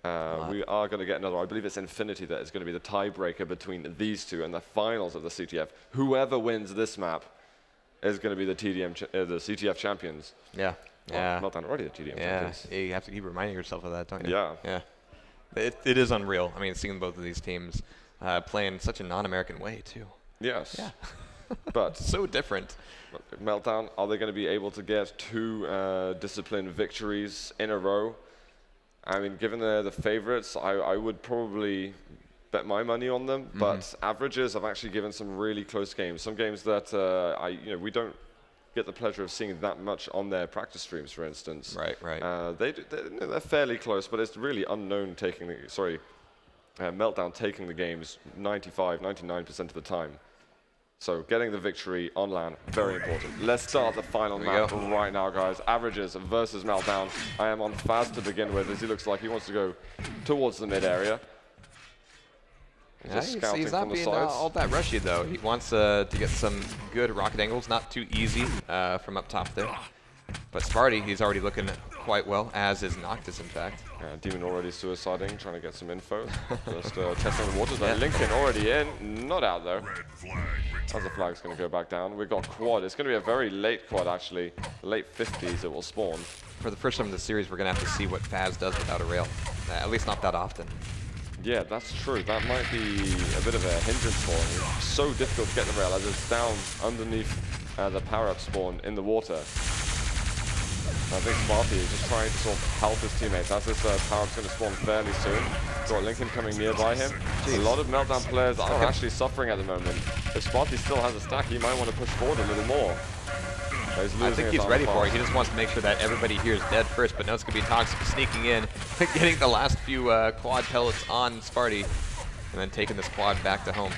We are going to get another, I believe it's Infinity that is going to be the tiebreaker between these two and the finals of the CTF. Whoever wins this map is going to be the the CTF champions. Yeah. Yeah. Meltdown already the TDM champions. Yeah, you have to keep reminding yourself of that, don't you? Yeah. Yeah. It is unreal. I mean, seeing both of these teams play in such a non-American way, too. Yes. Yeah. But so different. Meltdown, are they going to be able to get 2 discipline victories in a row? I mean, given they're the favorites, I would probably bet my money on them. But averages have actually given some really close games. Some games that we don't get the pleasure of seeing that much on their practice streams, for instance. Right, right. They're fairly close, but it's really unknown taking the, Meltdown taking the games 95, 99% of the time. So getting the victory on LAN, very important. Let's start the final map right now, guys. Averages versus Meltdown. I am on Faz to begin with, as he looks like he wants to go towards the mid area. Yeah, he's not being all that rushy, though. He wants to get some good rocket angles, not too easy from up top there. But Sparty, he's already looking quite well, as is Noctis, in fact. Demon already suiciding, trying to get some info. Just testing the waters. Yeah. Lincoln already in, not out though. As the flag's going to go back down. We've got quad. It's going to be a very late quad, actually. Late 50s it will spawn. For the first time in the series, we're going to have to see what Faz does without a rail. At least not that often. Yeah, that's true. That might be a bit of a hindrance for him. It's so difficult to get the rail as it's down underneath the power-up spawn in the water. I think Sparty is just trying to sort of help his teammates as this power-up's going to spawn fairly soon. Got Lincoln coming nearby him. Jeez. A lot of Meltdown players are actually suffering at the moment. If Sparty still has a stack, he might want to push forward a little more. I think he's ready for it. He just wants to make sure that everybody here is dead first, but no, it's going to be Toxic sneaking in, getting the last few quad pellets on Sparty, and then taking this quad back to home.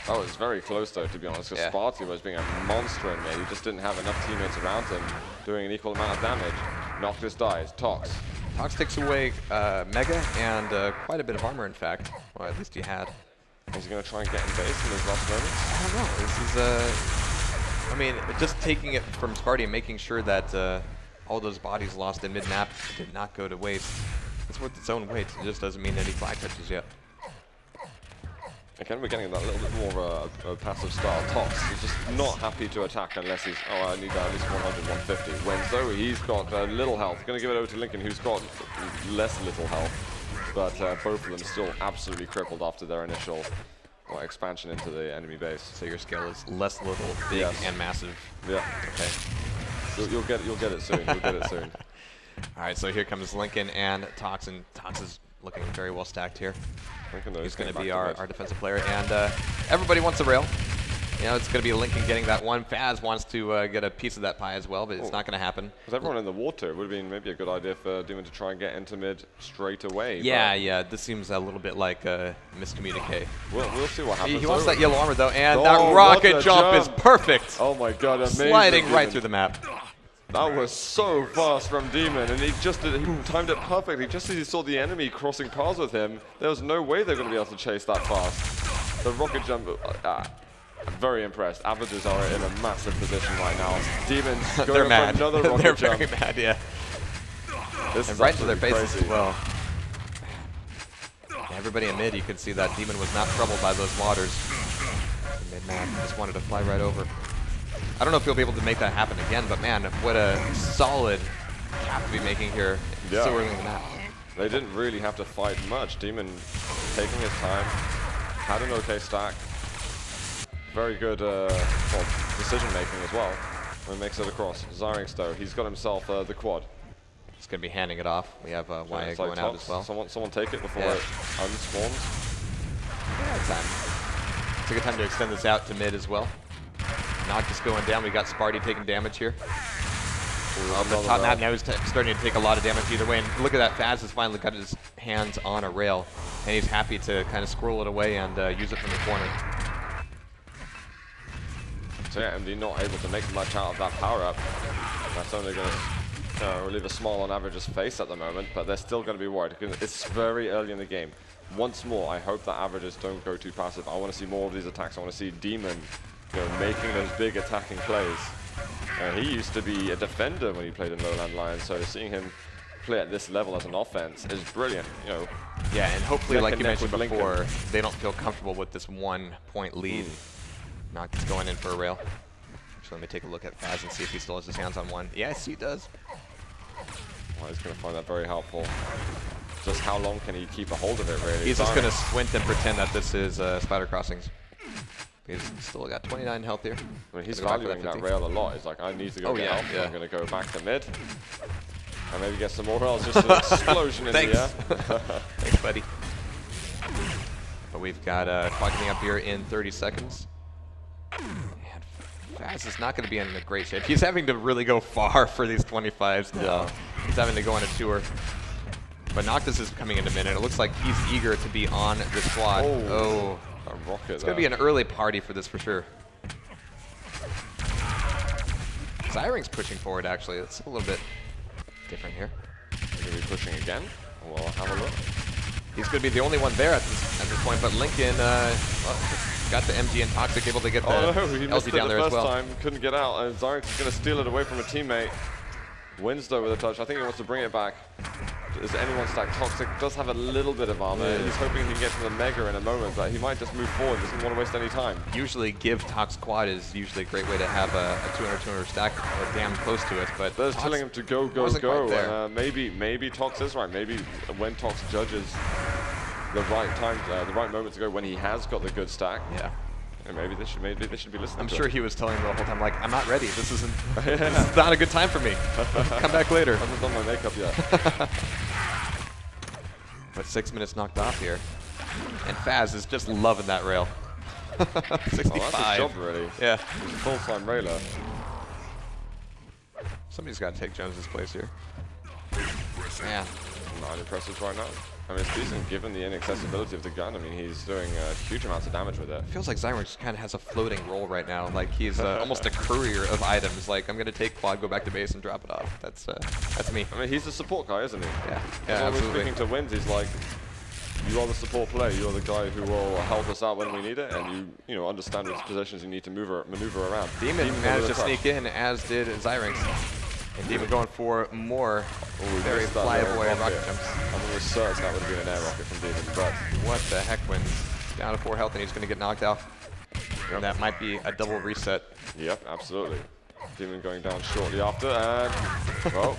That was very close, though, to be honest, because Sparty was being a monster in mid. He just didn't have enough teammates around him doing an equal amount of damage. Noctis dies. Tox takes away Mega and quite a bit of armor, in fact. Well, at least he had. Is he going to try and get in base in his last moments? I don't know. This is... I mean, just taking it from Sparty and making sure that all those bodies lost in mid-map did not go to waste. It's worth its own weight. It just doesn't mean any flag touches yet. Again, we're getting that little bit more of a passive style. Tox, he's just not happy to attack unless he's, I need at least 100, 150. Wenzo, he's got little health. Going to give it over to Lincoln, who's got less little health. But both of them still absolutely crippled after their initial expansion into the enemy base. So your scale is less little, big, and massive. Yeah. Okay. You'll get it soon. You'll get it soon. All right. So here comes Lincoln and Tox, and Tox is looking very well stacked here. He's going to be our defensive player, and everybody wants a rail. You know, it's going to be Lincoln getting that one. Faz wants to get a piece of that pie as well, but it's not going to happen. With everyone in the water, it would have been maybe a good idea for Demon to try and get into mid straight away. Yeah, yeah. This seems a little bit like miscommunicate. We'll see what happens. He wants that yellow armor, though, and that rocket jump is perfect. Oh, my God. Amazing. Sliding right through the map. That was so fast from Demon, and he timed it perfectly. Just as he saw the enemy crossing paths with him, there was no way they're going to be able to chase that fast. The rocket jump, I'm very impressed. Averages are in a massive position right now. Demon's going for another rocket They're jump. very mad, yeah. This and is right to their faces crazy. as well. Everybody in mid, you could see that Demon was not troubled by those waters. Mid-map just wanted to fly right over. I don't know if he'll be able to make that happen again, but man, what a solid cap to be making here so early in the map. They didn't really have to fight much. Demon taking his time, had an okay stack. Very good decision making as well. And makes it across. Zaringstow, he's got himself the quad. He's going to be handing it off. We have YA going out as well. Someone take it before it unspawns. Yeah, time. It's a good time to extend this out to mid as well. Not just going down. We got Sparty taking damage here. On the top map now, he's starting to take a lot of damage either way. And look at that, Faz has finally got his hands on a rail, and he's happy to kind of squirrel it away and use it from the corner. So yeah, MD not able to make much out of that power-up. That's only going to leave a smile on Average's face at the moment, but they're still going to be worried. It's very early in the game. Once more, I hope that Averages don't go too passive. I want to see more of these attacks. I want to see Demon making those big attacking plays. He used to be a defender when he played in Lowland Lions, so seeing him play at this level as an offense is brilliant. You know. Yeah, and hopefully, like you mentioned Lincoln. before, they don't feel comfortable with this 1 point lead. Not just going in for a rail. Actually, let me take a look at Faz and see if he still has his hands on one. Yes, he does. Well, he's going to find that very helpful. Just how long can he keep a hold of it, really? He's just going to squint and pretend that this is Spider Crossings. He's still got 29 health here. I mean, he's valuing that rail a lot. He's like, I need to go get help. Yeah. I'm going to go back to mid. And maybe get some more rails. Just an explosion in the air. Thanks, buddy. But we've got Quad coming up here in 30 seconds. And Faz is not going to be in a great shape. He's having to really go far for these 25s now. He's having to go on a tour. But Noctis is coming into mid, and it looks like he's eager to be on the squad. Oh. A rocket. It's going to be an early party for this for sure. Zyring's pushing forward, actually. It's a little bit different here. He's going to be pushing again. We'll have a look. He's going to be the only one there at this point, but Lincoln got the MG and Toxic able to get the he missed it down there the as well. first time, couldn't get out, and Zyrex is going to steal it away from a teammate. Wins though with a touch. I think he wants to bring it back. Is anyone stacked? Toxic does have a little bit of armor. He's hoping he can get to the Mega in a moment, but he might just move forward. Doesn't want to waste any time. Usually give Tox Quad is usually a great way to have a 200-200 stack damn close to it, but There's telling him to go, go, go. And, maybe Tox is right. Maybe when Tox judges the right time, the right moment to go when he has got the good stack. Yeah. And maybe they should be listening. I'm sure he was telling me the whole time, like, I'm not ready. This isn't. This is not a good time for me. Come back later. I haven't done my makeup yet. But 6 minutes knocked off here, and Faz is just loving that rail. 65. Oh, that's his job already. Yeah. He's a full-time railer. Somebody's got to take Jones's place here. Man. 9 impressives right now. I mean, it's decent given the inaccessibility of the gun. I mean, he's doing huge amounts of damage with it. Feels like Zyron just kind of has a floating role right now. Like he's almost a courier of items. Like I'm gonna take quad, go back to base, and drop it off. That's me. I mean, he's the support guy, isn't he? Yeah. Yeah, Absolutely. Speaking to Wins, he's like, you are the support player. You're the guy who will help us out when we need it, and you know understand which positions you need to maneuver around. Demon managed to sneak in, as did Zyrinx. And Demon going for more very flyaway rocket jumps. I'm almost certain that would have been an air rocket from Demon, but what the heck, Wins? Down to 4 health, and he's going to get knocked off. And that might be a double reset. Yep, absolutely. Demon going down shortly after, and well,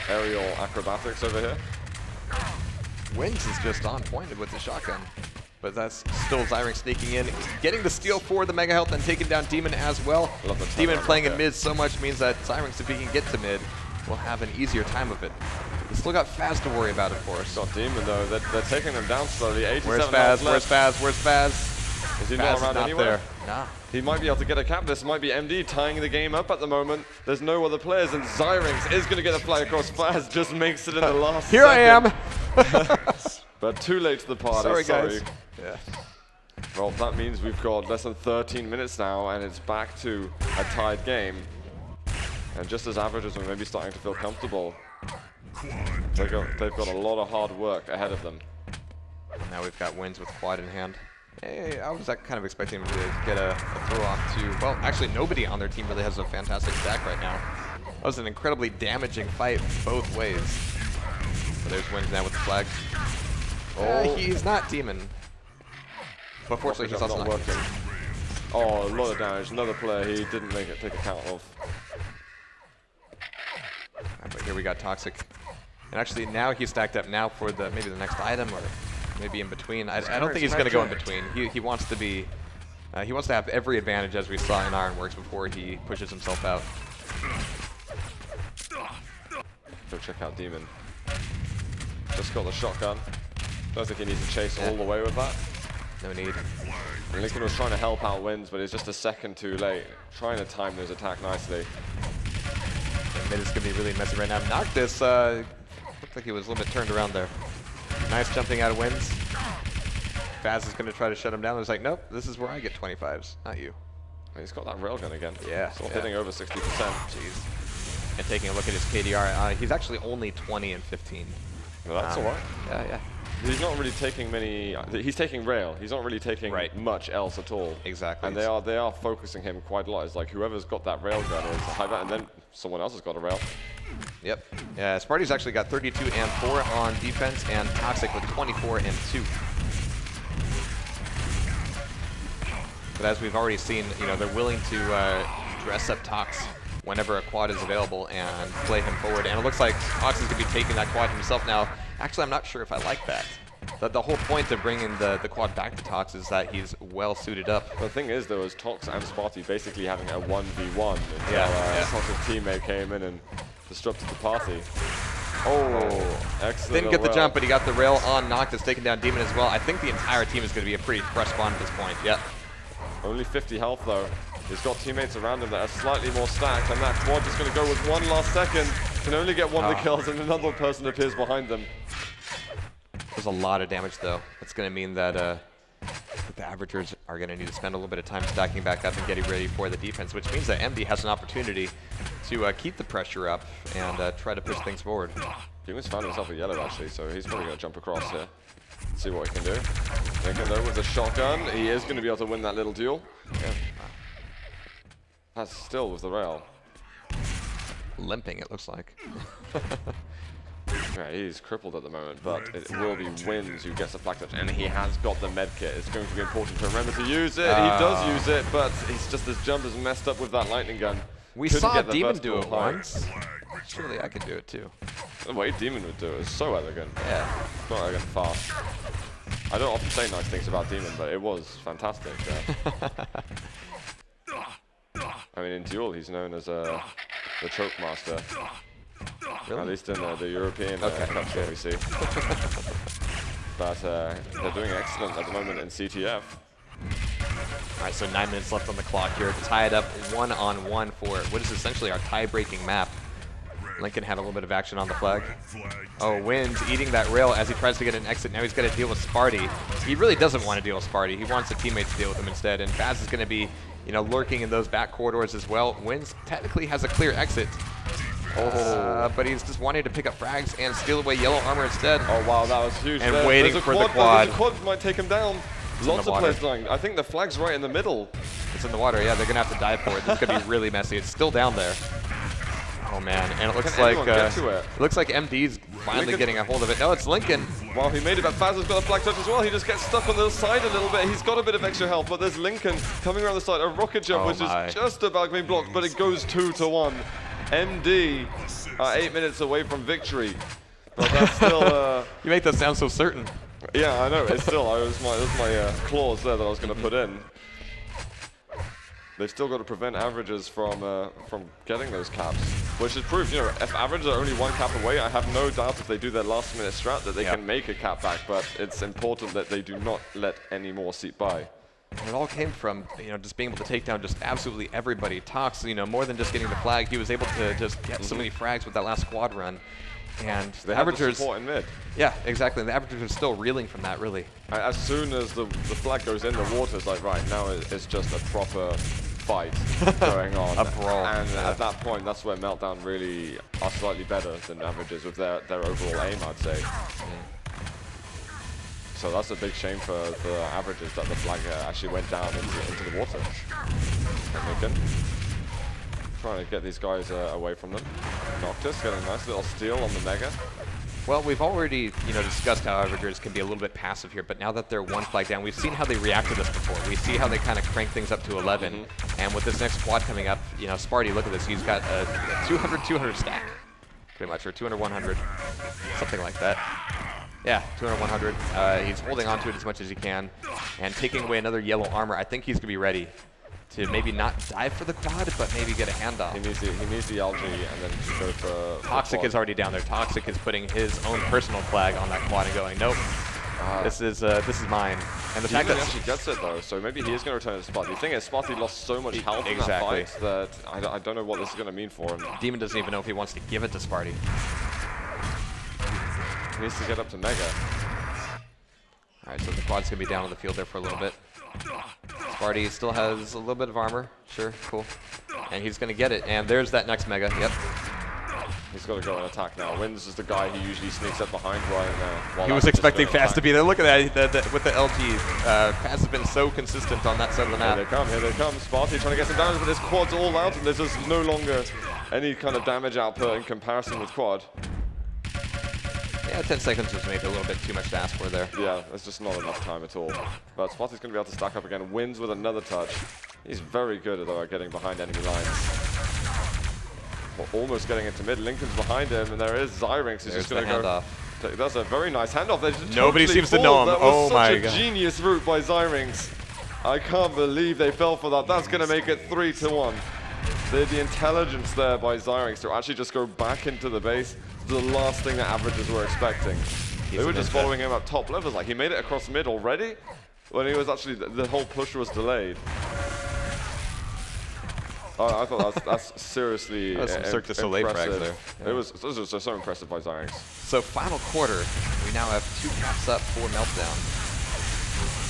aerial acrobatics over here. Wins is just on point with the shotgun. But that's still Zyring sneaking in, getting the steal for the Mega Health and taking down Demon as well. Demon playing in mid so much means that Zyring, if he can get to mid, will have an easier time of it. He's still got Faz to worry about, of course. Got Demon though, they're taking them down slowly. 87 Where's Faz? Where's Faz? Where's Faz? Is he not around anywhere? Nah. He might be able to get a cap. This might be MD tying the game up at the moment. There's no other players, and Zyrinx is going to get a fly across. Faz just makes it in the last Here second. I am! But too late to the party. Sorry, guys. Yeah. Well, that means we've got less than 13 minutes now, and it's back to a tied game. And just as averages are maybe starting to feel comfortable, they've got a lot of hard work ahead of them. Now we've got Wins with quad in hand. Hey, I was kind of expecting him to get a throw off to, well, actually nobody on their team really has a fantastic stack right now. That was an incredibly damaging fight both ways. But there's Wins now with the flag. He's not Demon. But fortunately, he's also not working. Oh, a lot of damage. Another player he didn't take account of. Right, but here we got Toxic. And actually, now he's stacked up now for maybe the next item, or maybe in between. I don't think he's going to go in between. He wants to be. He wants to have every advantage, as we saw in Ironworks, before he pushes himself out. Go check out Demon. Just got the shotgun. Don't think he needs to chase all the way with that. No need. And Lincoln was trying to help out Wins, but he's just a second too late. Trying to time his attack nicely. And mid is going to be really messy right now. Noctis looked like he was a little bit turned around there. Nice jumping out of Wins. Faz is going to try to shut him down. He's like, nope, this is where I get 25s, not you. He's got that railgun again. Yeah. Still hitting over 60%. Jeez. And taking a look at his KDR, he's actually only 20 and 15. No, that's alright. Yeah. He's not really taking many. He's taking rail. He's not really taking much else at all. Exactly. And they are focusing him quite a lot. It's like whoever's got that rail gun is high value, and then someone else has got a rail. Yep. Yeah, Sparty's actually got 32 and 4 on defense, and Toxic with 24 and 2. But as we've already seen, you know, they're willing to dress up Tox whenever a quad is available and play him forward. And it looks like Tox is going to be taking that quad himself now. Actually, I'm not sure if I like that. The whole point of bringing the quad back to Tox is that he's well suited up. The thing is, though, is Tox and Sparty basically having a 1v1 until Tox's teammate came in and disrupted the party. Oh, excellent. Didn't get the jump, but he got the rail on Noctis, taking down Demon as well. I think the entire team is going to be a pretty fresh spawn at this point. Yep. Only 50 health, though. He's got teammates around him that are slightly more stacked, and that quad is going to go with one last second. Can only get one of the kills, and another person appears behind them. There's a lot of damage, though. That's going to mean that the Averagers are going to need to spend a little bit of time stacking back up and getting ready for the defense, which means that MD has an opportunity to keep the pressure up and try to push things forward. Demon's found himself a yellow, actually, so he's probably going to jump across here. See what he can do. Lincoln, though, with the shotgun, he is going to be able to win that little duel. Yeah. That's still with the rail. Limping, it looks like. Yeah, he's crippled at the moment, but it will be Wins who gets the flag touch, and he has got the med kit. It's going to be important to remember to use it. He does use it, but he's just, his jump is messed up with that lightning gun. We saw Demon do it once. Surely I could do it too. The way Demon would do it is so elegant. Yeah. Not elegant, fast. I don't often say nice things about Demon, but it was fantastic. I mean, in Duel, he's known as the choke master. Really? At least in the European cups that we see. But they're doing excellent at the moment in CTF. All right, so 9 minutes left on the clock here. Tied up 1-on-1 for what is essentially our tie-breaking map. Lincoln had a little bit of action on the flag. Oh, Wins eating that rail as he tries to get an exit. Now he's got to deal with Sparty. He really doesn't want to deal with Sparty. He wants a teammate to deal with him instead. And Faz is going to be, you know, lurking in those back corridors as well. Wins technically has a clear exit. But he's just wanting to pick up frags and steal away yellow armor instead. Oh wow, that was huge. And waiting for the quad. The quad might take him down. Lots of players dying. I think the flag's right in the middle. It's in the water, yeah, they're gonna have to dive for it. This is gonna be really messy. It's still down there. Oh man, and it looks like it looks like MD's finally getting a hold of it. No, it's Lincoln. Well, he made it, but Faz has got a flag touch as well. He just gets stuck on the side a little bit. He's got a bit of extra health, but there's Lincoln coming around the side. A rocket jump, which is just about being blocked, but it goes 2-1. MD are 8 minutes away from victory. But that's still... You make that sound so certain. Yeah, I know. It's still... That was my clause there that I was going to put in. They've still got to prevent Averagers from getting those caps, which is proof, you know, if Averagers are only 1 cap away, I have no doubt if they do their last-minute strat that they can make a cap back, but it's important that they do not let any more seat by. And it all came from, you know, just being able to take down just absolutely everybody. Tox, you know, more than just getting the flag, he was able to just get so many frags with that last squad run. And the Averagers, in mid. Yeah, exactly. The Averagers are still reeling from that, really. As soon as the flag goes in the water, it's like, right, now it's just a proper fight going on. A brawl. And at that point, that's where Meltdown really are slightly better than Averagers with their overall aim, I'd say. So that's a big shame for the Averagers that the flag actually went down into the water. And Lincoln trying to get these guys away from them. Noctis getting a nice little steal on the Mega. Well, we've already, you know, discussed how Averagers can be a little bit passive here, but now that they're 1 flag down, we've seen how they react to this before. We see how they kind of crank things up to 11, and with this next quad coming up, you know, Sparty, look at this, he's got a 200-200 stack, pretty much, or 200-100, something like that. Yeah, 200-100. He's holding on to it as much as he can, and taking away another yellow armor. I think he's gonna be ready to maybe not dive for the quad, but maybe get a handoff. He needs the algae and then go for Toxic is already down there. Toxic is putting his own personal flag on that quad and going, nope, this is mine. And the fact that he actually gets it though, so maybe he is going to return to Sparty. The thing is, Sparty lost so much health in that fight that I don't know what this is going to mean for him. Demon doesn't even know if he wants to give it to Sparty. He needs to get up to Mega. All right, so the quad's going to be down on the field there for a little bit. Sparty still has a little bit of armor. Sure, cool. And he's going to get it. And there's that next Mega. Yep. He's got to go and attack now. Wins is the guy who usually sneaks up behind right now. He was expecting Faz to be there. Look at that with the LGs. Faz has been so consistent on that side of the map. Here they come. Sparty trying to get some damage, but his quad's all out, and there's just no longer any kind of damage output in comparison with quad. Yeah, 10 seconds was maybe a little bit too much to ask for there. Yeah, there's just not enough time at all. But Sparty's going to be able to stack up again. Wins with another touch. He's very good at getting behind enemy lines. Well, almost getting into mid. Lincoln's behind him, and there is Zyrinx. He's just going to go. That's a very nice handoff. Nobody seems to know him. Oh my god. Such a genius route by Zyrinx. I can't believe they fell for that. That's going to make it 3-1. The intelligence there by Zyrinx to actually just go back into the base. The last thing that averages were expecting. They were just following him up top levels. Like, he made it across mid already when he was actually, the whole push was delayed. I thought that's seriously that was some Cirque du Soleil frags there. Yeah. This was so impressive by Zyrinx. So final quarter, we now have 2 caps up for Meltdown.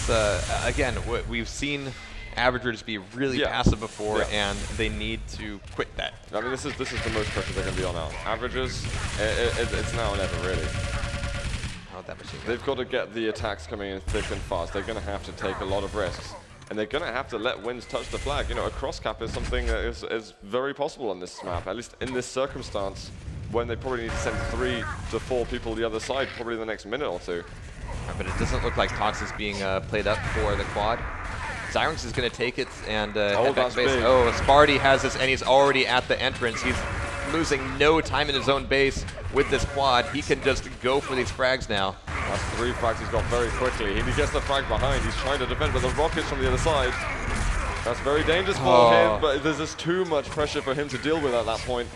It's, again, we've seen averages be really passive before, and they need to quit that. I mean, this is the most pressure they're going to be on now. Averages, it's now or never, really. Oh, that machine gun. They've got to get the attacks coming in thick and fast. They're going to have to take a lot of risks. And they're going to have to let wins touch the flag. You know, a cross cap is something that is very possible on this map, at least in this circumstance, when they probably need to send 3 to 4 people the other side, probably in the next minute or 2. But it doesn't look like Tox is being played up for the quad. Zyrinx is going to take it and head back to base. Big. Oh, Sparty has this, and he's already at the entrance. He's losing no time in his own base with this quad. He can just go for these frags now. That's 3 frags he's got very quickly. He gets the frag behind. He's trying to defend, but the rockets from the other side. That's very dangerous for him, but there's just too much pressure for him to deal with at that point.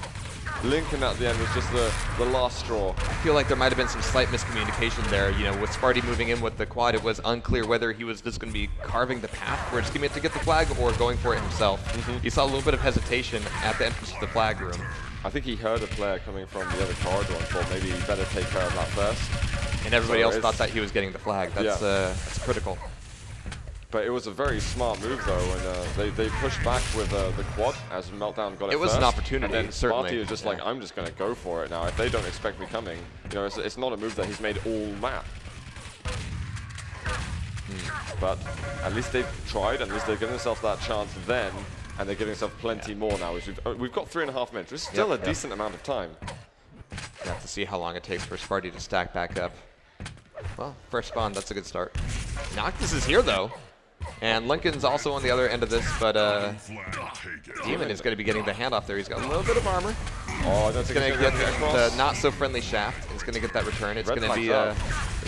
Lincoln at the end was just the last straw. I feel like there might have been some slight miscommunication there. You know, with Sparty moving in with the quad, it was unclear whether he was just going to be carving the path for his teammate to get the flag or going for it himself. You saw a little bit of hesitation at the entrance to the flag room. I think he heard a player coming from the other corridor and thought maybe he better take care of that first. And everybody else thought that he was getting the flag. That's critical. But it was a very smart move, though, and they pushed back with the quad as Meltdown got it. It was first, an opportunity, and then certainly. Sparty was just like, I'm just going to go for it now. If they don't expect me coming, you know, it's not a move that he's made all map. But at least they've tried, at least they've given themselves that chance then, and they're giving themselves plenty more now. We've got 3.5 minutes. It's still a decent amount of time. You have to see how long it takes for Sparty to stack back up. Well, first spawn, that's a good start. Noctis is here, though. And Lincoln's also on the other end of this, but Demon is going to be getting the handoff there. He's got a little bit of armor. Oh, that's going to get the not-so-friendly shaft. He's going to get that return. It's going to be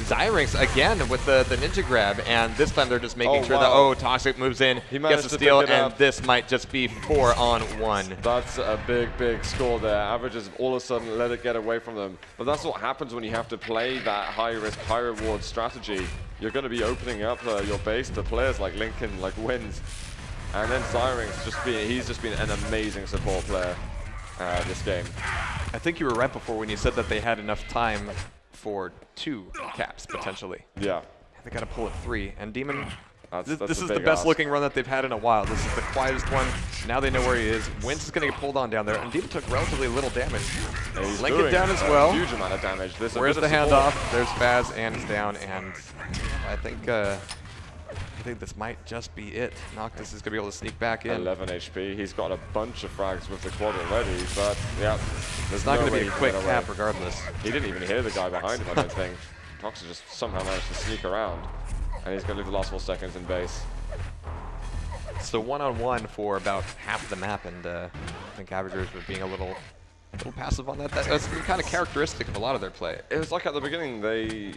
Zyrinx again with the ninja grab, and this time they're just making sure that, Toxic moves in, gets the steal, and this might just be 4-on-1. That's a big, big score there. Averages all of a sudden let it get away from them. But that's what happens when you have to play that high-risk, high-reward strategy. You're going to be opening up your base to players like Lincoln, like Wins. And then Zyrinx, he's just been an amazing support player this game. I think you were right before when you said that they had enough time for 2 caps, potentially. Yeah. They got to pull it 3. And Demon, this is the best looking run that they've had in a while. This is the quietest one. Now they know where he is. Wins is going to get pulled on down there. And Demon took relatively little damage. Lincoln down as well. Huge amount of damage. Where's the handoff? There's Faz, and he's down. And I think this might just be it. Noctis is going to be able to sneak back in. 11 HP. He's got a bunch of frags with the quad already, but yeah. There's not going to be a quick cap regardless. He didn't even hear the guy behind him, I don't think. Toxic just somehow managed to sneak around, and he's going to leave the last 4 seconds in base. So 1-on-1 for about half the map, and I think Avagers were being a little passive on that. That's kind of characteristic of a lot of their play. It was like at the beginning, they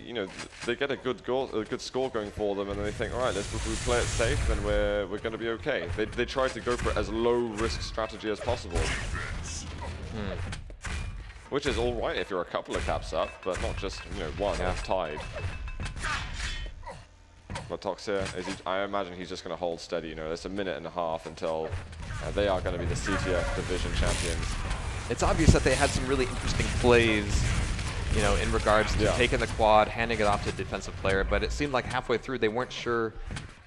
get a good score going for them, and then they think, all right, if we play it safe, then we're going to be okay. They try to go for as low risk strategy as possible, which is all right if you're a couple of caps up, but not just one tied. But Tox here, I imagine he's just going to hold steady. It's a minute and a half until they are going to be the CTF division champions. It's obvious that they had some really interesting plays, in regards to taking the quad, handing it off to a defensive player, but it seemed like halfway through they weren't sure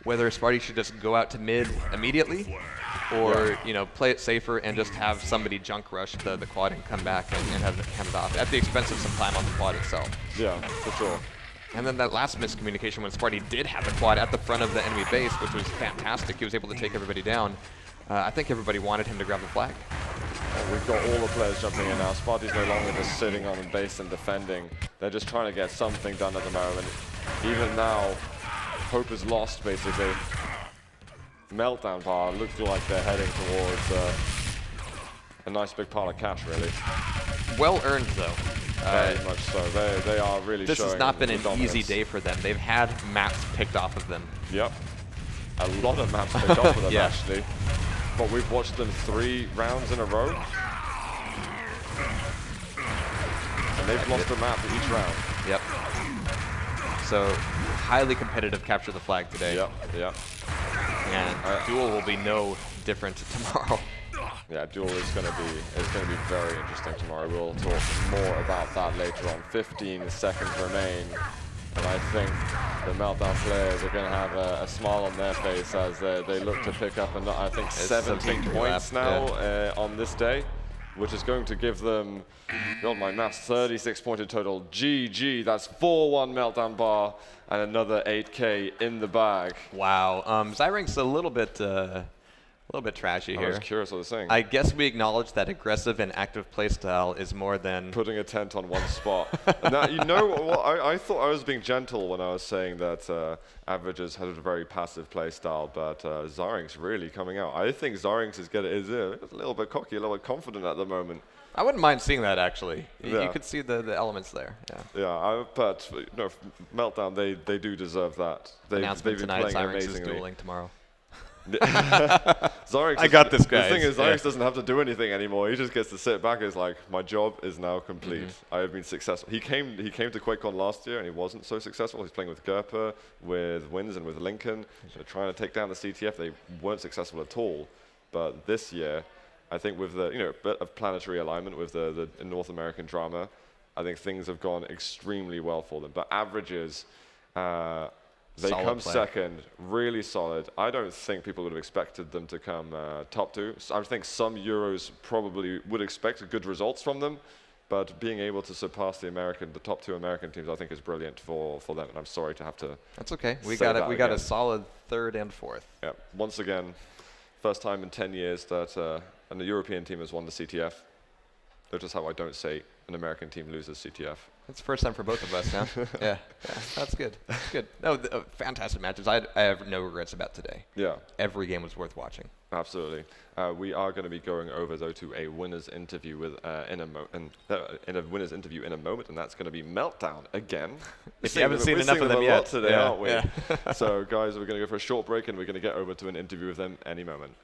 whether Sparty should just go out to mid immediately or, play it safer and just have somebody junk rush the quad and come back and have it handed off at the expense of some time on the quad itself. Yeah, for sure. And then that last miscommunication when Sparty did have the quad at the front of the enemy base, which was fantastic. He was able to take everybody down. I think everybody wanted him to grab the flag. We've got all the players jumping in now. Sparty's no longer just sitting on the base and defending. They're just trying to get something done at the moment. Even now, hope is lost, basically. Meltdown bar look like they're heading towards a nice big pile of cash, really. Well earned, though. Very much so. They are really This showing has not been an dominance. easy day for them. They've had maps picked off of them. Yep. A lot of maps picked off of them, Yeah. actually. But we've watched them 3 rounds in a row. And they've lost a map each round. Yep. So, highly competitive capture the flag today. Yep, yep. And Duel will be no different tomorrow. Yeah, Duel is going to be very interesting tomorrow. We'll talk more about that later on. 15 seconds remain, and I think the Meltdown players are going to have a smile on their face as they look to pick up, I think, 17 points now on this day, which is going to give them, God, my maths, 36 pointed total. GG, that's 4-1 Meltdown bar, and another 8K in the bag. Wow. Zyrank's a little bit trashy here. I was curious what they're saying. I guess we acknowledge that aggressive and active playstyle is more than putting a tent on one spot. Now, you know what? I thought I was being gentle when I was saying that Averages had a very passive playstyle, but Zyrank's really coming out. I think Zyrank's is a little bit cocky, a little bit confident at the moment. I wouldn't mind seeing that, actually. Yeah. You could see the elements there. Yeah. Yeah, but no, Meltdown, they do deserve that. They've been tonight, playing Zyrank's amazingly. is dueling tomorrow. Zyrank's I got this, guys. The thing is, Zyrank's doesn't have to do anything anymore. He just gets to sit back. He's like, my job is now complete. I have been successful. He came to QuakeCon last year and he wasn't so successful. He's playing with Gerper, with Wins, and with Lincoln. They're trying to take down the CTF. They weren't successful at all. But this year, I think with the bit of planetary alignment with the North American drama, I think things have gone extremely well for them. But Averages. They Solid come play. second, really solid. I don't think people would have expected them to come top 2. So I think some Euros probably would expect good results from them, but being able to surpass the top 2 American teams, I think is brilliant for them. And I'm sorry to have to. That's okay. We say got that a solid 3rd and 4th. Yeah. Once again, first time in 10 years that a European team has won the CTF. Notice how I don't say an American team loses CTF. That's the first time for both of us now. Yeah, that's good. That's good. No, fantastic matches. I have no regrets about today. Yeah. Every game was worth watching. Absolutely. We are going to be going over, though, to a winner's interview in a winner's interview in a moment, and that's going to be Meltdown again. If you haven't seen enough of them yet today, aren't we? Yeah. So, guys, we're going to go for a short break, and we're going to get over to an interview with them any moment.